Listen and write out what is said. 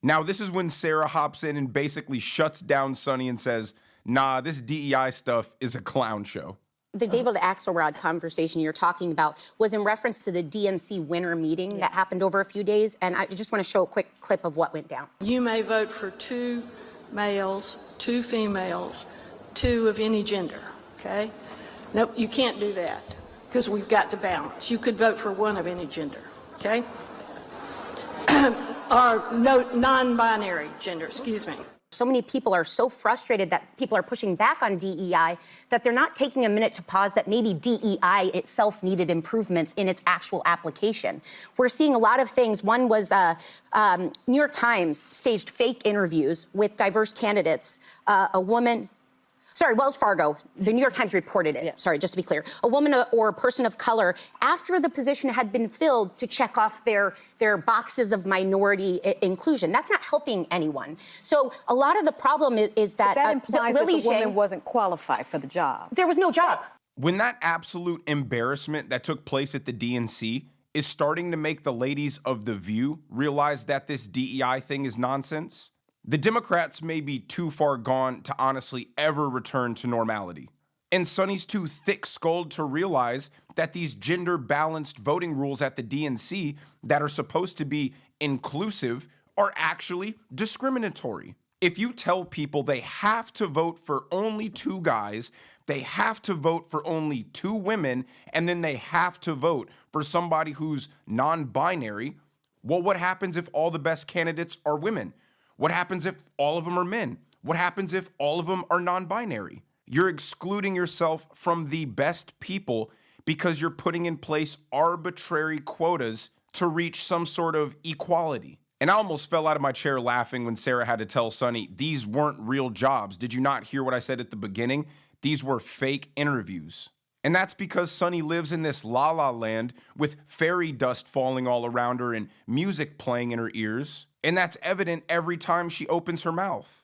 Now, this is when Sarah hops in and basically shuts down Sonny and says, nah, this DEI stuff is a clown show. The David Axelrod conversation you're talking about was in reference to the DNC winter meeting that happened over a few days, and I just want to show a quick clip of what went down. You may vote for 2 males, 2 females, 2 of any gender, okay? Nope, you can't do that because we've got to balance. You could vote for 1 of any gender, okay? Or no, non-binary gender, excuse me. So many people are so frustrated that people are pushing back on DEI that they're not taking a minute to pause that maybe DEI itself needed improvements in its actual application. We're seeing a lot of things. One was New York Times staged fake interviews with diverse candidates. Wells Fargo, the New York Times reported it, sorry, just to be clear. A woman or a person of color, after the position had been filled, to check off their boxes of minority inclusion. That's not helping anyone. So a lot of the problem is that... But that implies that the woman wasn't qualified for the job. There was no job. When that absolute embarrassment that took place at the DNC is starting to make the ladies of The View realize that this DEI thing is nonsense, the Democrats may be too far gone to honestly ever return to normality. And Sonny's too thick-skulled to realize that these gender-balanced voting rules at the DNC that are supposed to be inclusive are actually discriminatory. If you tell people they have to vote for only 2 guys, they have to vote for only 2 women, and then they have to vote for somebody who's non-binary, well, what happens if all the best candidates are women? What happens if all of them are men? What happens if all of them are non-binary? You're excluding yourself from the best people because you're putting in place arbitrary quotas to reach some sort of equality. And I almost fell out of my chair laughing when Sarah had to tell Sonny, these weren't real jobs. Did you not hear what I said at the beginning? These were fake interviews. And that's because Sonny lives in this la-la land with fairy dust falling all around her and music playing in her ears. And that's evident every time she opens her mouth.